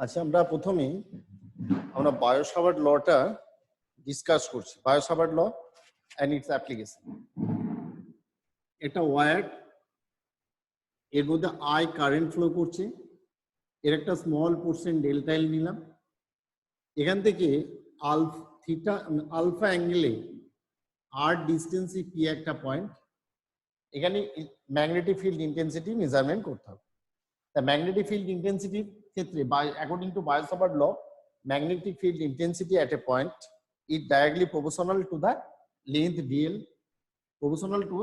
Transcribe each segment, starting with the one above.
আচ্ছা, আমরা প্রথমে বায়োসাভার্ট লটা ডিসকাস করছি। বায়োসাভার্ট ল অ্যান্ড ইটস অ্যাপ্লিকেশন। এটা ওয়্যার, এর মধ্যে আই কারেন্ট ফ্লো করছে, এর একটা স্মল পোর্শন ডেল্টা এল নিলাম। এখান থেকে আলফা অ্যাঙ্গেলে আর ডিস্টেন্সে পি একটা পয়েন্ট, এখানে ম্যাগনেটিক ফিল্ড ইন্টেন্সিটি মেজারমেন্ট করতে হবে। তা ম্যাগনেটিক ফিল্ড ইন্টেন্সিটির ক্ষেত্রে according to Biot Savart law, magnetic field intensity at a point is directly proportional to the length dl, proportional to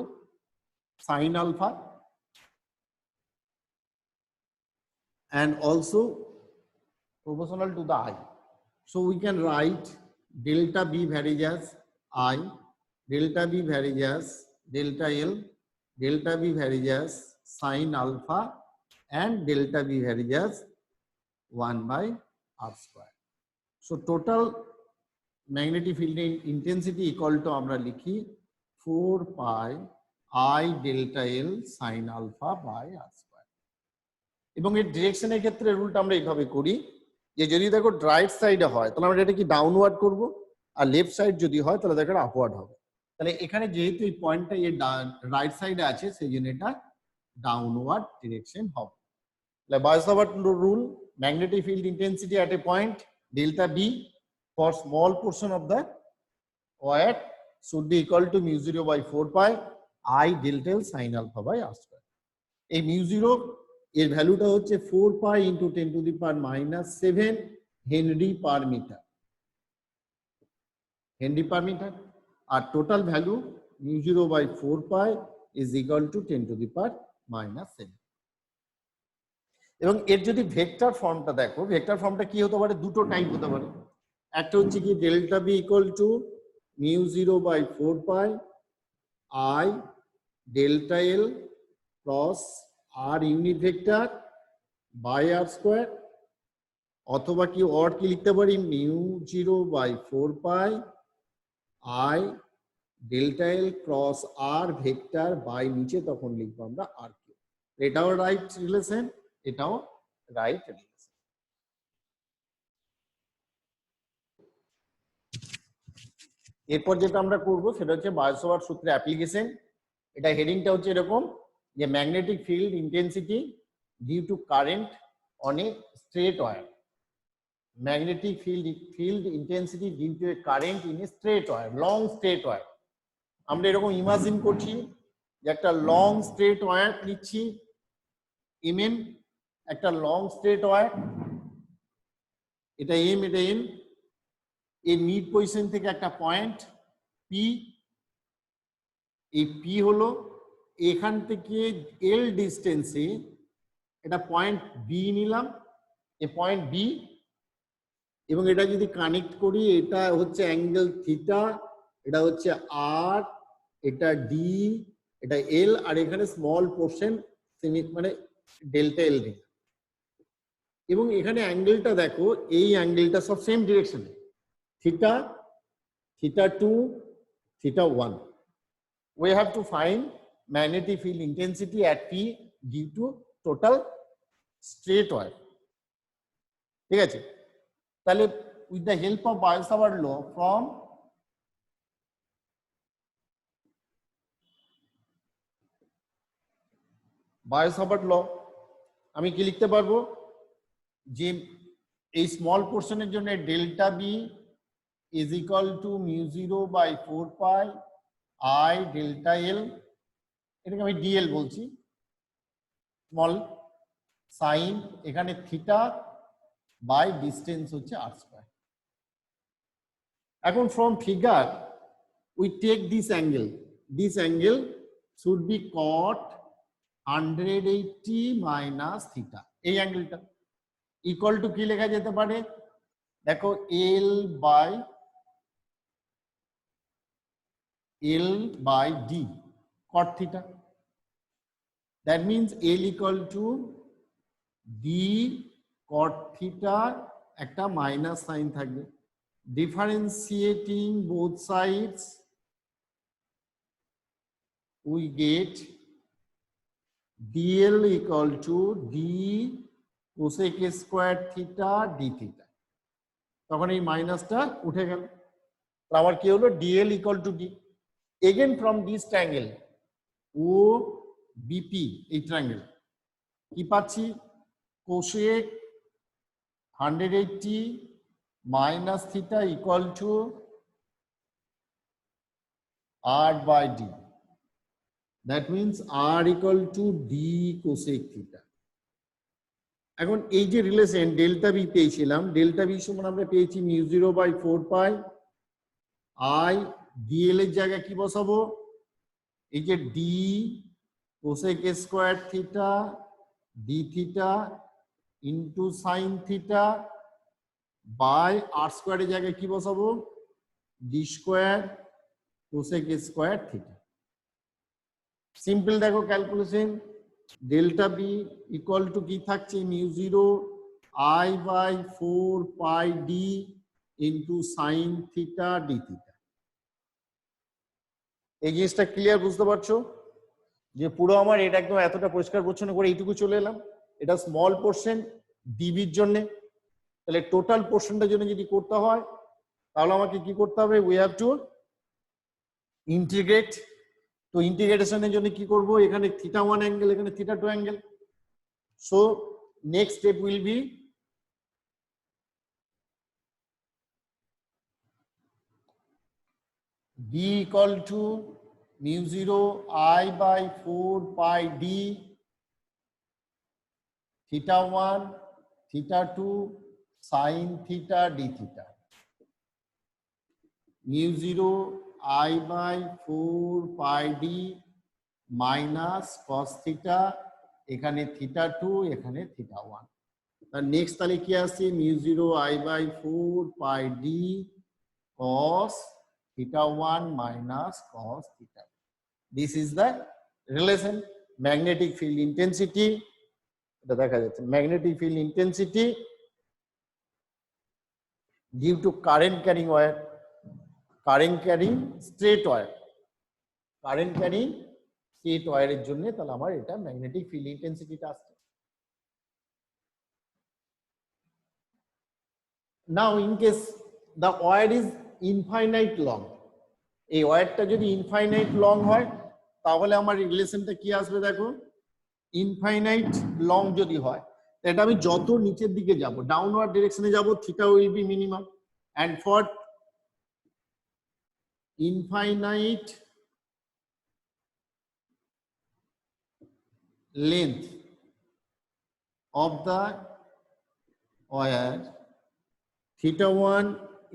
sin alpha, and also proportional to the I. So we can write delta B varies as I, delta B varies as delta L, delta B varies as sin alpha, and delta B varies as 1 by r square. So total magnetic field intensity equal to আমরা লিখি 4 pi I delta L sin alpha by r square. এবং এর ডিরেকশনের ক্ষেত্রে রুলটা আমরা এইভাবে করি যে যদি দেখো রাইট সাইডে হয় তাহলে আমরা এটা কি ডাউনওয়ার্ড করব, আর লেফট সাইড যদি হয় তাহলে দেখো আপওয়ার্ড হবে। তাহলে এখানে যেহেতু এই পয়েন্টটা এর রাইট সাইডে আছে সেই জন্য এটা ডাউনওয়ার্ড ডিরেকশন হবে। তাহলে Biot Savart rule, magnetic field intensity at a point delta B for small portion of the wire should be equal to mu 0 by 4 pi I delta L sin alpha by r square. এই mu 0 এর ভ্যালুটা হচ্ছে 4 pi into 10 to the power minus 7 henry per meter, henry per meter. আর total value mu 0 by 4 pi is equal to 10 to the power minus 7। এবং এর যদি vector ফর্মটা দেখো, ভেক্টর ফর্মটা কি হতে পারে, দুটো টাইপ হতে পারে। একটা হচ্ছে কি delta B equal to mu 0 by 4 pi I delta L plus R unit vector by R square, অথবা কি অর কি লিখতে পারি mu 0 by 4 pi I delta L cross R vector by নিচে তখন লিখবো আমরা আর কিউ। এটাও রাইট রিলেশন, এটাও রাইট রিলেশন। এরপর যেটা আমরা করব সেটা হচ্ছে বায়োসাভার্ট সূত্রের অ্যাপ্লিকেশন। এটা হেডিংটা হচ্ছে এরকম যে magnetic field intensity due to current on a straight wire, magnetic field intensity due to a current in a straight wire, long straight wire. আমরা এরকম ইমাজিন করছি যে একটা লং স্ট্রেট ওয়্যার নিচ্ছি, এমএন একটা লং স্ট্রেট ওয়্যার, এটা M এটা N, এই মিড পজিশন থেকে একটা পয়েন্ট পি, এই পি হলো এখান থেকে এল ডিস্টেন্সে এটা পয়েন্ট বি নিলাম, এ পয়েন্ট বি, এবং এটা যদি কানেক্ট করি এটা হচ্ছে অ্যাঙ্গেল থিটা, এটা হচ্ছে আর, এটা ডি, এটা এল, আর এখানে স্মল পোর্শন মানে ডেল্টা এল নিলাম। এবং এখানে অ্যাঙ্গেলটা দেখো, এই অ্যাঙ্গেলটা সব same ডিরেকশনে, theta, theta 2, theta 1. We have to find magnetic field intensity at P due to total straight wire. ঠিক আছে, তাহলে with the help of Biot-Savart law from Biot-Savart law আমি কি লিখতে পারবো যে এই স্মল পোর্শনের জন্য delta B is equal to mu 0 by 4 pi I delta L, এটাকে আমি ডিএল বলছি, স্মল সাইন এখানে থিটা বাই ডিস্টেন্স হচ্ছে আর স্কয়ার। এখন from figure we take this angle should be cot 180 minus theta, এই অ্যাঙ্গেলটা ইকুয়াল টু কি লেখা যেতে পারে দেখো L by d cot theta. That means L equal to d cot theta একটা মাইনাস সাইন থাকবে। Differentiating both sides we get dl equal to d cosec square theta D theta, তখন এই মাইনাসটা উঠে গেল। আমার কি হলো, DL equal to D. Again from this triangle O BP, এই ট্রায়াঙ্গেল কি পাচ্ছি, cosec 180 minus theta equal to r by d. That means r equal to d cosec theta. এখন এই যে রিলেশন ডেল্টা বি পেয়েছিলাম, ডেল্টা বি সমান আমরা পেয়েছি মিউ 0/4 পাই আই ডিএল এর জায়গায় কি বসাবো, এই যে D cosec square theta D theta into sine theta by R স্কোয়ারের জায়গায় কি বসাবো, D square cosec square theta. Simple দেখো calculation, delta B equal to কি থাকছে, mu 0 I/4 pi D into sine theta D theta. এই জিনিসটা clear বুঝতে পারছো যে পুরো আমার এটা একদম এতটা পরিষ্কার পরিচ্ছন্ন করে এইটুকু চলে এলাম। এটা স্মল পোর্শন ডিবির জন্য, তাহলে টোটাল পোর্শনটার জন্য যদি করতে হয় তাহলে আমাকে কি করতে হবে, উই হ্যাভ টু ইন্টিগ্রেট। তো ইন্টিগ্রেশনের জন্য কি করব, এখানে θ1 অ্যাঙ্গেল, এখানে θ2 angle. So next step will be b equal to mu 0 I/4 pi d θ1 θ2 sin theta d theta, mu 0 I/4 pi d minus cos theta, এখানে θ2 এখানে θ1। তার নেক্সট তাহলে কি আসছে, mu 0 I/4 pi d cos θ1 minus cos theta. This is the relation. Magnetic field intensity, এটা দেখা যাচ্ছে, magnetic field intensity due to current carrying wire, current carrying straight wire, current carrying straight wire এর জন্য তাহলে আমার এটা magnetic field ইন্টেন্সিটিটা আসছে। Now in case the wire is infinite long, এই ওয়্যারটা যদি ইনফাইনাইট লং হয় তাহলে আমার রিলেশনটা কি আসবে, দেখো ইনফাইনাইট লং যদি হয় এটা আমি যত নিচের দিকে যাব, ডাউনওয়ার্ড ডিরেকশনে যাব, theta will be minimum, and for infinite length of the wire θ1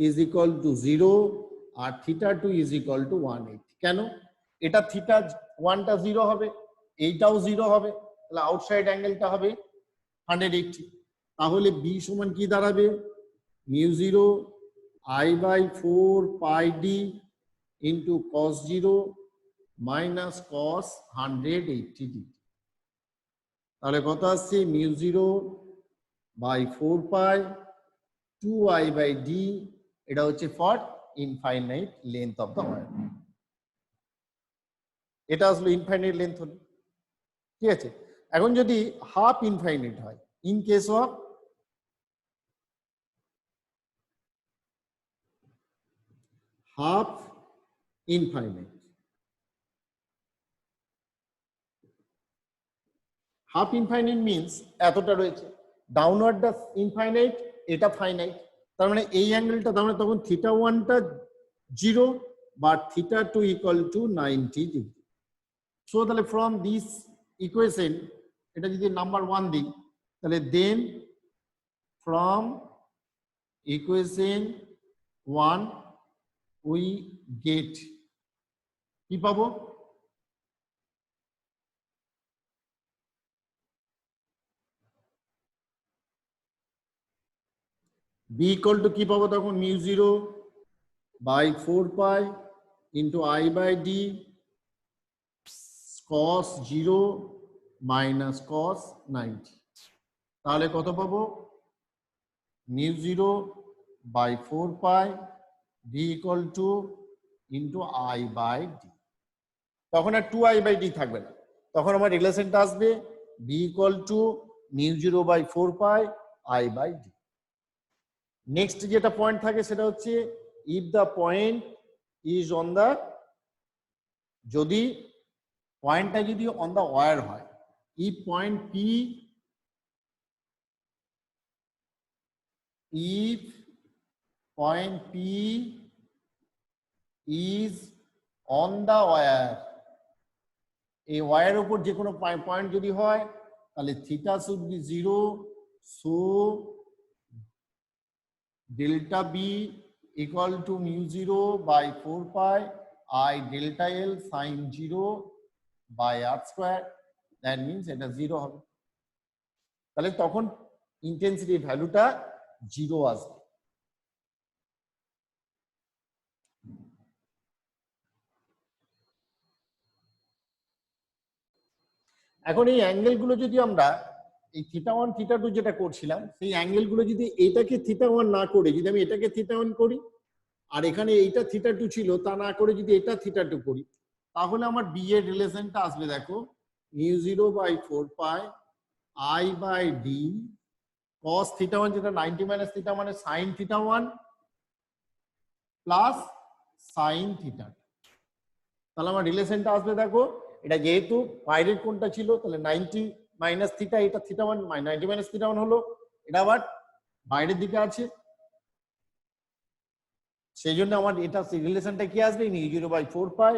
is equal to 0 আর θ2 is equal to 180। কেন, এটা θ1টা 0 হবে, এইটাও 0 হবে, তাহলে আউটসাইড অ্যাঙ্গেলটা হবে 180। তাহলে বি সমান কি দাঁড়াবে, mu 0 I/4 pi D into cos 0 minus cos 180 degree. তাহলে কত আসছে, মিউ 0/4 পাই 2I/d, এটা হচ্ছে for infinite length of the wire. এটা আসলে ইনফাইনাইট লেন্থ হলো, ঠিক আছে। এখন যদি হাফ ইনফাইনাইট হয়, in case of half infinite, half infinite means এতটা রয়েছে, ডাউনওয়ার্ডটা ইনফাইনাইট, এটা ফাইনাইট, তার মানে এই অ্যাঙ্গেলটা, তার মানে তখন θ1টা 0 বা θ2 ইকুয়াল টু 90 ডিগ্রি। সো তাহলে ফ্রম দিস ইকুয়েশন, এটা যদি নাম্বার 1 দিই তাহলে দেন ফ্রম ইকুয়েশন 1 উই গেট কি পাবো, বি ইকুয়াল টু কি পাবো তখন, mu 0/4 pi into I/d cos 0 minus cos 90। তাহলে কত পাবো, mu 0/4 pi D equal to into I/d। তখন আর 2I/d থাকবে না, তখন আমার রিলেশনটা আসবে B equal to mu 0/4 pi I by D. Next যেটা পয়েন্ট থাকে সেটা হচ্ছে if the point is on the, যদি পয়েন্টটা যদি অন দ্য ওয়্যার হয়, if point P, if point P is on the wire, এই ওয়্যারের উপর যে কোনো পয়েন্ট যদি হয় তাহলে theta should be 0, so delta B equal to mu 0/4 pi I delta L sine 0/r², that means এটা 0 হবে। তাহলে তখন ইন্টেন্সিটি ভ্যালুটা 0 আসবে। এখন এই অ্যাঙ্গেলগুলো যদি আমরা এই θ1 θ2 যেটা করছিলাম সেই অ্যাঙ্গেলগুলো যদি এটাকে θ1 না করে যদি আমি এটাকে θ1 করি আর এখানে এইটা θ2 ছিল তা না করে যদি এটা θ2 করি, তাহলে আমার বি এর রিলেশনটা আসবে দেখো mu 0/4 pi I by D cos θ1 যেটা 90 মাইনাস θ মানে sin θ1 প্লাস sin θ2। তাহলে আমার রিলেশনটা আসবে দেখো, এটা যেহেতু বাইরের কোণটা ছিল তাহলে 90 মাইনাস θ, এটা θ1 90 মাইনাস θ1 হলো, এটা আবার বাইরের দিকে আছে, সেই জন্য আমার এটা রিলেশনটা কি আসবে mu 0/4 pi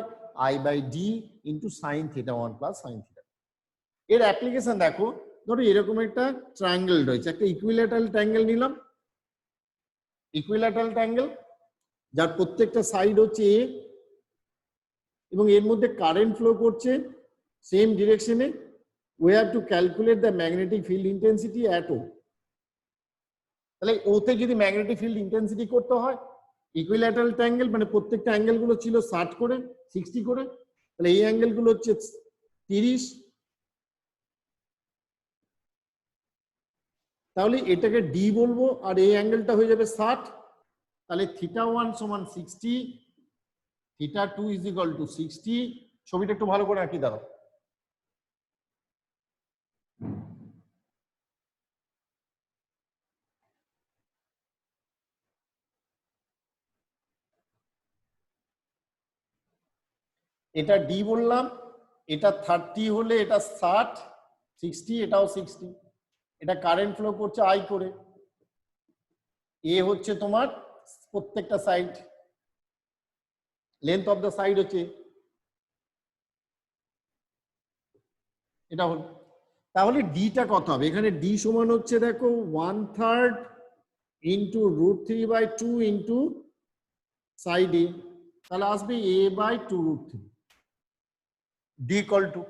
I by D into sine θ1 plus sine θ2। এর অ্যাপ্লিকেশন দেখো, ধরো এরকম একটা ট্রায়াঙ্গেল রয়েছে, একটা ইকুইল্যাটারাল ট্রায়াঙ্গেল নিলাম, ইকুইল্যাটারাল ট্রায়াঙ্গেল যার প্রত্যেকটা সাইড হচ্ছে এ এবং এর মধ্যে কারেন্ট ফ্লো করছে same ডিরেকশনে, we have to calculate the magnetic field intensity at O। তাহলে ওতে যদি ম্যাগনেটিক ফিল্ড ইন্টেন্সিটি করতে হয়, ইকুইল্যাটারাল ট্রায়াঙ্গেল মানে প্রত্যেকটা অ্যাঙ্গেল গুলো ছিল 60 করে 60 করে, তাহলে এই অ্যাঙ্গেল গুলো হচ্ছে 30, তাহলে এটাকে ডি বলবো আর এই অ্যাঙ্গেলটা হয়ে যাবে 60, তাহলে θ1 সমান 60, θ2 ইজ ইকুয়াল টু 60। ছবিটা একটু ভালো করে আঁকি দাঁড়াও। এটা ডি বললাম, এটা 30 হলে এটা 60, 60 এটাও 60, এটা কারেন্ট ফ্লো করছে আই করে, এ হচ্ছে তোমার প্রত্যেকটা side, length of the side হচ্ছে এটা হল। তাহলে ডিটা কত হবে, এখানে ডি সমান হচ্ছে দেখো 1/3 ইন্টু √3/2 ইন্টু সাইড এ, তাহলে আসবে a/2√3 ডি ইকুয়াল টু,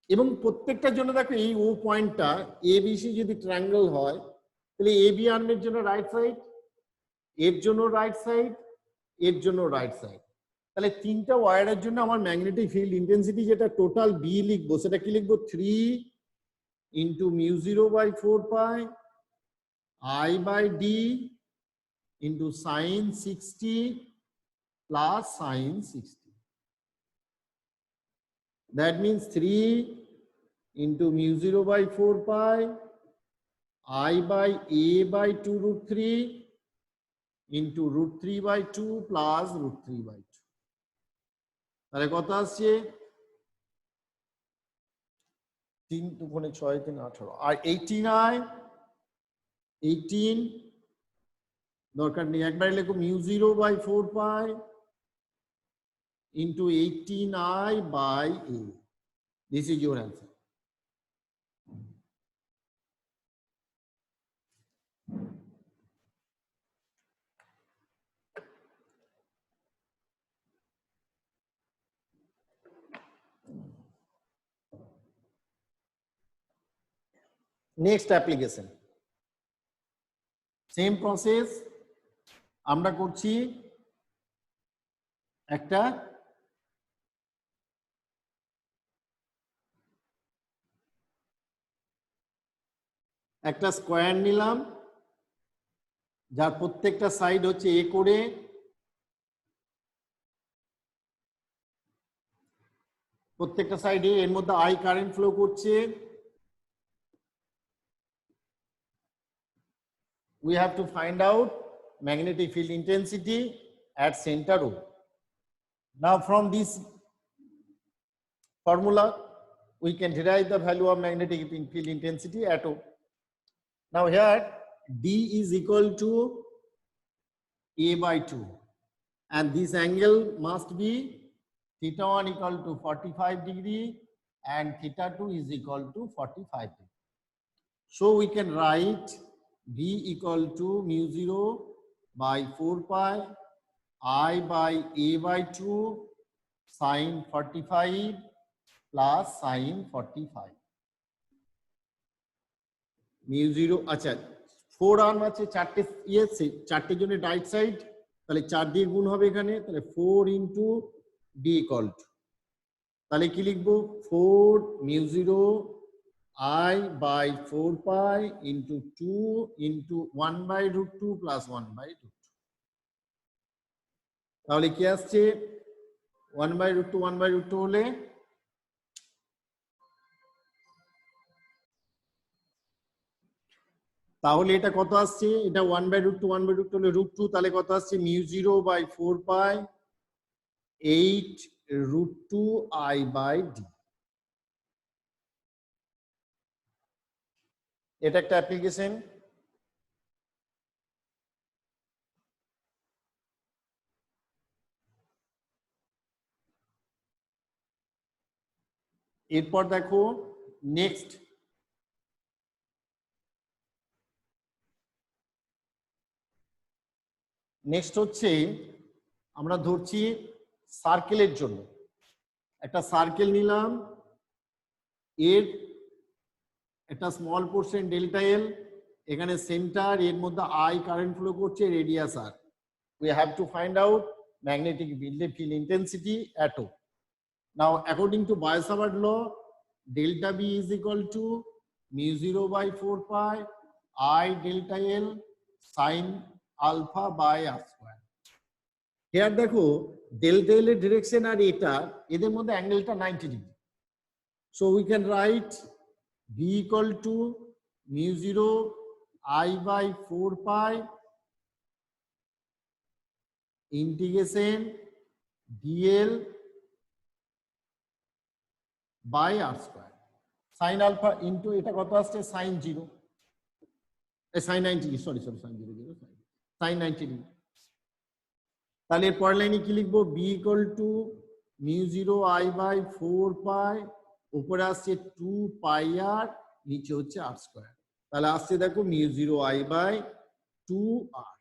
এবং প্রত্যেকটার জন্য দেখো এই ও পয়েন্টটা এবিসি যদি ট্রায়াঙ্গেল হয় তাহলে এবি আর্মের জন্য রাইট সাইড, এর জন্য রাইট সাইড, এর জন্য রাইট সাইড, তাহলে তিনটা ওয়্যারের জন্য আমার ম্যাগনেটিক ফিল্ড ইন্টেন্সিটি যেটা টোটাল বি লিখবো সেটা কি লিখবো 3 into mu 0/4 pi I by D into sine 60 plus sine 60। That means 3 into mu 0/4 pi I by a by 2√3 into √3/2 plus √3/2। তাহলে কত আসছে 3 2 গুণে 6 3 18 আর 18 দরকার নেই, একবারে লিখো mu 0/4 pi into 18I by a। This is your answer. Next application, same process আমরা করছি একটা স্কয়ার নিলাম যার প্রত্যেকটা সাইড হচ্ছে এ করে, প্রত্যেকটা সাইডে এর মধ্যে আই কারেন্ট ফ্লো করছে, we have to find out magnetic field intensity at center O. Now from this formula, we can derive the value of magnetic field intensity at O. Now here D is equal to A by 2, and this angle must be theta 1 equal to 45 degree and theta 2 is equal to 45 degree. So we can write V equal to mu 0 by 4 pi I by A by 2 sine 45 plus sine 45. Mu zero, আচ্ছা 4 arm আছে, চারটে চারটের জন্য right side, তাহলে 4 দিয়ে গুণ হবে এখানে, তাহলে 4 ইন্টু ডি ইকুয়াল টু, তাহলে কি লিখবো 4 mu zero I by 4 pi into 2 into 1 by root 2 plus 1 by root 2, তাহলে কি আসছে 1 বাই রুট 2 1 বাই রুট 2 হলে তাহলে এটা কত আসছে, এটা 1 বাই রুট 2 1 বাই রুট 2 হলে রুট 2, তাহলে কত আসছে mu 0 by 4 pi 8 root 2 I by D. এটা একটা অ্যাপ্লিকেশন। এরপর দেখো নেক্সট, হচ্ছে আমরা ধরছি সার্কেলের জন্য, একটা সার্কেল নিলাম, এর একটা স্মল পোর্শন ডেল্টা এল, এখানে সেন্টার, এর মধ্যে আই কারেন্ট ফ্লো করছে, radius R. We have to find out magnetic field intensity at O. Now according to Biot-Savart law, delta B is equal to mu 0 by 4 pi I delta L sin alpha by r square. Here দেখো delta L এর direction আর এটা এদের মধ্যে অ্যাঙ্গেলটা 90 degree, so we can write B equal to mu 0 I by 4 pi integration dl by r square sin alpha into এটা কত আসছে sin 0 sin 90, sorry sin 0 sin 90 degree. তাহলে এর পরের লাইনে কি লিখবো, b equal to mu 0 i by 4 pi, উপরে আসছে 2 পাই আর, নিচে হচ্ছে r স্কয়ার, তাহলে আসছে দেখো মিউ 0 i বাই 2 r।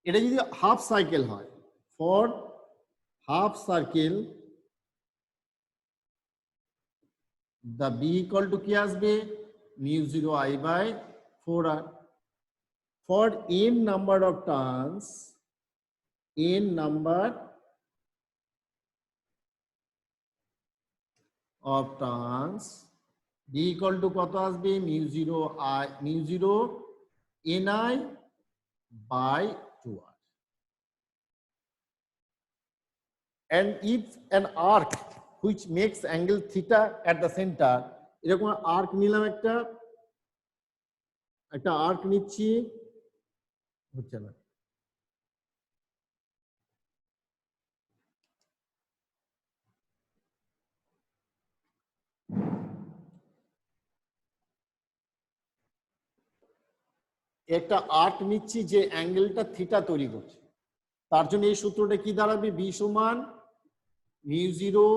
এটা যদি হাফ সাইকেল হয়, for half circle the b equal to কি আসবে mu 0 i by 4r. For n number of turns, n number of turns, b equal to কত আসবে mu 0 i mu 0 ni by 2r. And if an arc which makes angle theta at the center, এরকম arc নিলাম, একটা arc নিচ্ছি, হচ্ছে না, একটা arc নিচ্ছি যে অ্যাঙ্গেলটা থিটা তৈরি করছে, তার জন্য এই সূত্রটা কি দাঁড়াবে, বি সমান mu 0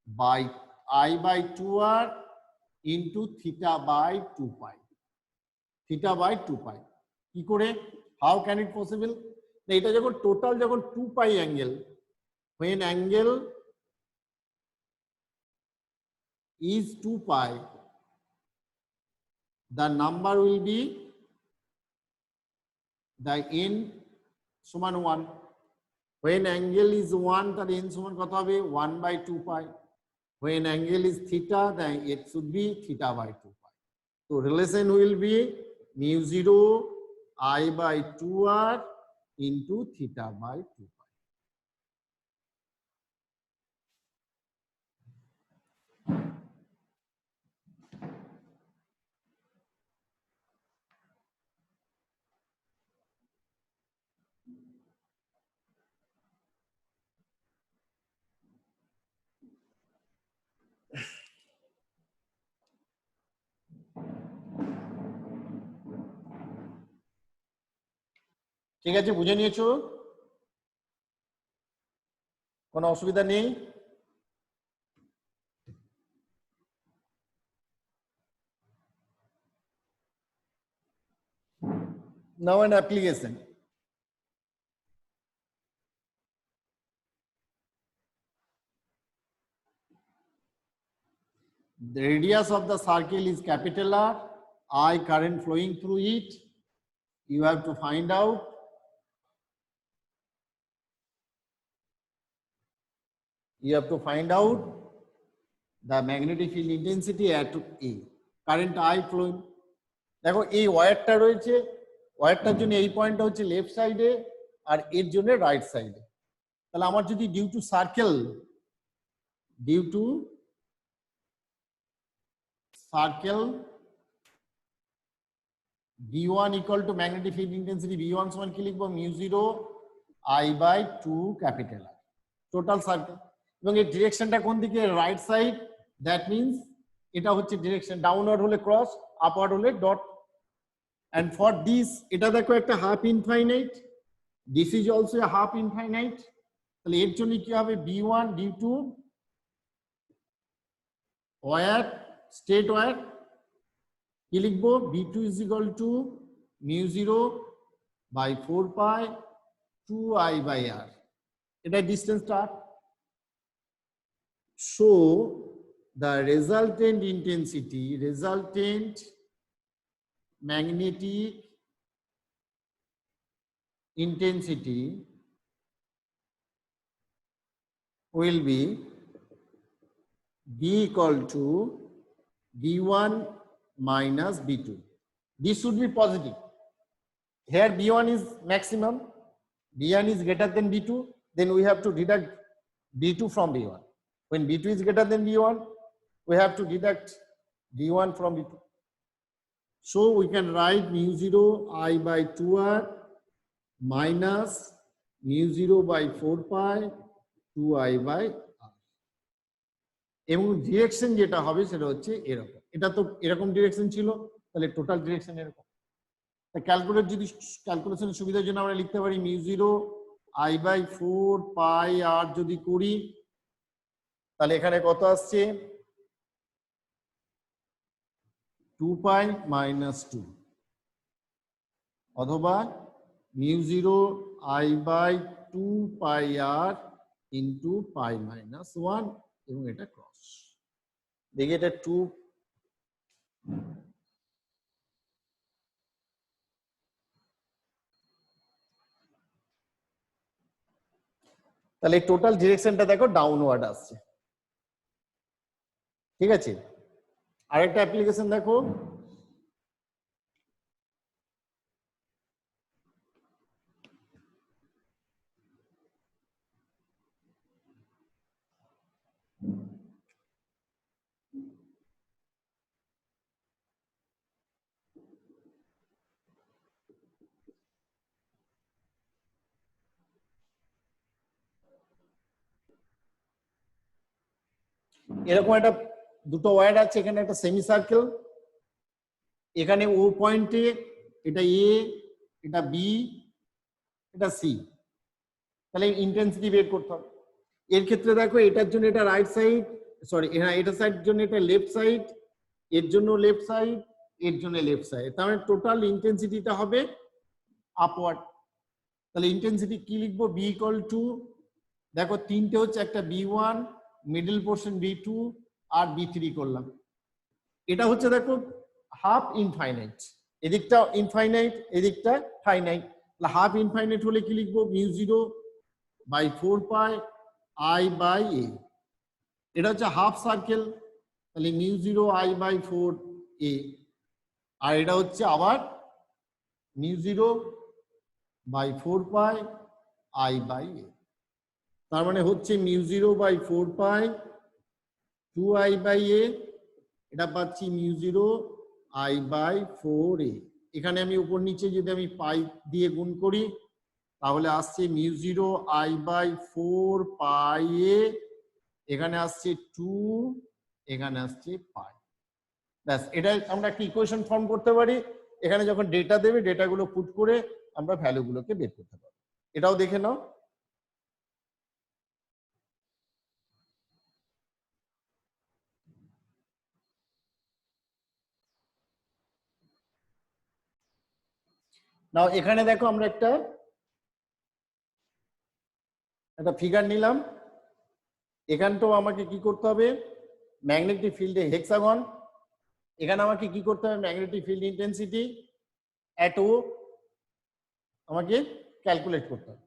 by I by 2r into theta by 2 pi, theta by 2 pi. কি করে, হাউ ক্যান ইট পসিবল, এটা যখন টোটাল যখন 2 পাই angle, when angle is 2 pi, the number will be the n সমান 1. when angle is 1, তাহলে n সমান কত হবে 1 by 2 pi. when angle is theta, then it should be theta by 2 pi. So relation will be mu 0 I by 2r into theta by 2 pi. ঠিক আছে, বুঝে নিয়েছো? কোনো অসুবিধা নেই? Now an application. The radius of the circle is capital R, I current flowing through it. You have to find out the magnetic field intensity at A. Current I flowing. দেখো এই ওয়্যারটা রয়েছে, ওয়্যারটার জন্য এই পয়েন্টটা হচ্ছে লেফট সাইডে আর এর জন্য রাইট সাইডে। তাহলে আমার যদি due to circle V1 equal to magnetic field intensity V1 সমান কি লিখবো, μ0 I/2 capital R total circle. এবং এর ডিরেকশনটা কোন দিকে, রাইট সাইড। দ্যাট মিনস এটা হচ্ছে ডিরেকশন, ডাউনওয়ার্ড হলে ক্রস, আপওয়ার্ড হলে ডট। এন্ড ফর দিস এটা দেখো একটা half infinite, this is also a half infinite. তাহলে এর জন্য কি হবে, B1 due to wire, straight wire, কি লিখবো, B2 is equal to μ0 by 4 pi 2I/R। এটা ডিস্টেন্সটা। So the resultant magnetic intensity will be B equal to B1 minus B2. This should be positive. Here B1 is maximum, B1 is greater than B2, then we have to deduct B2 from B1. When B2 is greater than B1, we have to deduct B1 from B2. So we can write μ0 I/2R minus μ0 by 4 pi 2I/R. এবং direction যেটা হবে সেটা হচ্ছে এরকম, এটা তো এরকম direction ছিল, তাহলে টোটাল ডিরেকশন এরকম। ক্যালকুলেশনের সুবিধার জন্য আমরা লিখতে পারি μ0 I/4 pi R যদি করি, তাহলে এখানে কত আসছে, 2 pi minus 2, অথবা μ0 I/2 pi R into pi minus 1, এবং এটা ক্রস। দেখি এটা 2, তাহলে টোটাল ডিরেকশনটা দেখো ডাউনওয়ার্ড আসছে। ঠিক আছে, আরেকটা অ্যাপ্লিকেশন দেখো, এরকম একটা দুটো ওয়্যার আছে, এখানে একটা সেমি সার্কেল, এখানে ও পয়েন্টে এটা এ, এটা বি, এটা সি। তাহলে ইন্টেন্সিটি বের করতে হবে। এর ক্ষেত্রে দেখো এটার জন্য এটা রাইট সাইড, সরি হ্যাঁ এটার সাইড জন্য এটা লেফট সাইড, এর জন্য লেফট সাইড, এর জন্য লেফট সাইড। তার মানে টোটাল ইন্টেন্সিটিটা হবে আপওয়ার্ড। তাহলে ইন্টেন্সিটি কি লিখবো, বি ইকুয়াল টু, দেখো তিনটে হচ্ছে, একটা B1, মিডল পোর্শন B2 আর B3 করলাম। এটা হচ্ছে দেখো হাফ ইনফাইনাইট, এদিকটা ইনফাইনাইট, এদিকটা ফাইনাইট। হাফ ইনফাইনাইট হলে কি লিখবো, μ0 by 4 pi I/A। এটা হচ্ছে হাফ সার্কেল, তাহলে μ0 I/4A। আর এটা হচ্ছে আবার μ0 by 4 pi I/A। তার মানে হচ্ছে μ0 by 4 pi 2I/A, এটা পাচ্ছি μ0 I/4A। এখানে আমি উপর নিচে যদি আমি পাই দিয়ে গুণ করি, তাহলে আসছে μ0 I/4 pi A, এখানে আসছে 2, এখানে আসছে পাই। ব্যাস, এটা আমরা একটা ইকুয়েশন ফর্ম করতে পারি। এখানে যখন ডেটা দেবে, ডেটাগুলো পুট করে আমরা ভ্যালুগুলোকে বের করতে পারবো। এটাও দেখে নাও। নাও এখানে দেখো আমরা একটা ফিগার নিলাম। এখানটাও আমাকে কি করতে হবে, ম্যাগনেটিক ফিল্ডে হেক্সাগন। এখানে আমাকে কি করতে হবে, ম্যাগনেটিক ফিল্ড ইন্টেন্সিটি অ্যাট ও আমাকে ক্যালকুলেট করতে হবে।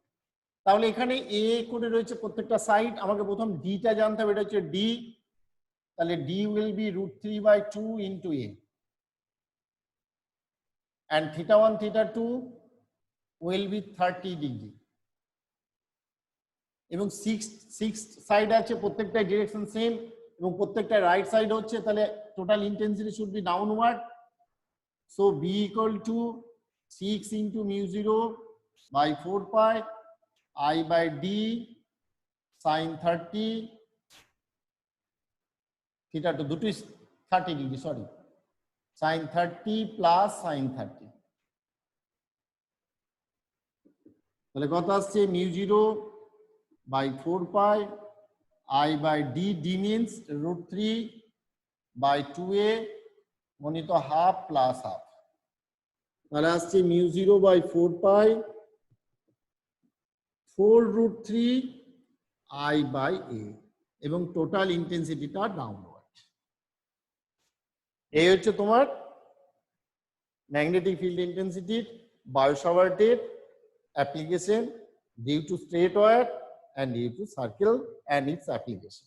তাহলে এখানে এ করে রয়েছে প্রত্যেকটা সাইড, আমাকে প্রথম ডিটা জানতে হবে, এটা হচ্ছে ডি। তাহলে D will be √3/2 into A, and θ1 θ2 will be 30 degree. এবং সিক্স সাইড আছে, প্রত্যেকটা ডিরেকশন সেম এবং প্রত্যেকটা রাইট সাইড হচ্ছে, তাহলে total intensity should be downward. So B equal to 6 into μ0/4 pi I/d sin 30 θ2, দুটোই 30 degree, sorry, sin 30 plus sin 30, তাহলে কত আসছে μ0/4 pi I/d, d means √3/2a গণিত হাফ প্লাস হাফ, তাহলে আসছে μ0/4 পাই 4√3 I/a এবং টোটাল ইন্টেন্সিটিটা ডাউনওয়ার্ড। এই হচ্ছে তোমার ম্যাগনেটিক ফিল্ড ইন্টেন্সিটির বায়োসাভার্টের application due to straight wire and due to circle and its application।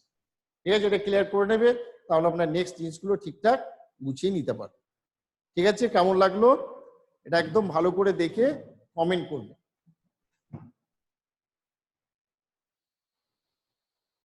ঠিক আছে, এটা ক্লিয়ার করে নেবে, তাহলে আপনার নেক্সট জিনিসগুলো ঠিকঠাক গুছিয়ে নিতে পারবে। ঠিক আছে, কেমন লাগলো এটা একদম ভালো করে দেখে কমেন্ট করবে।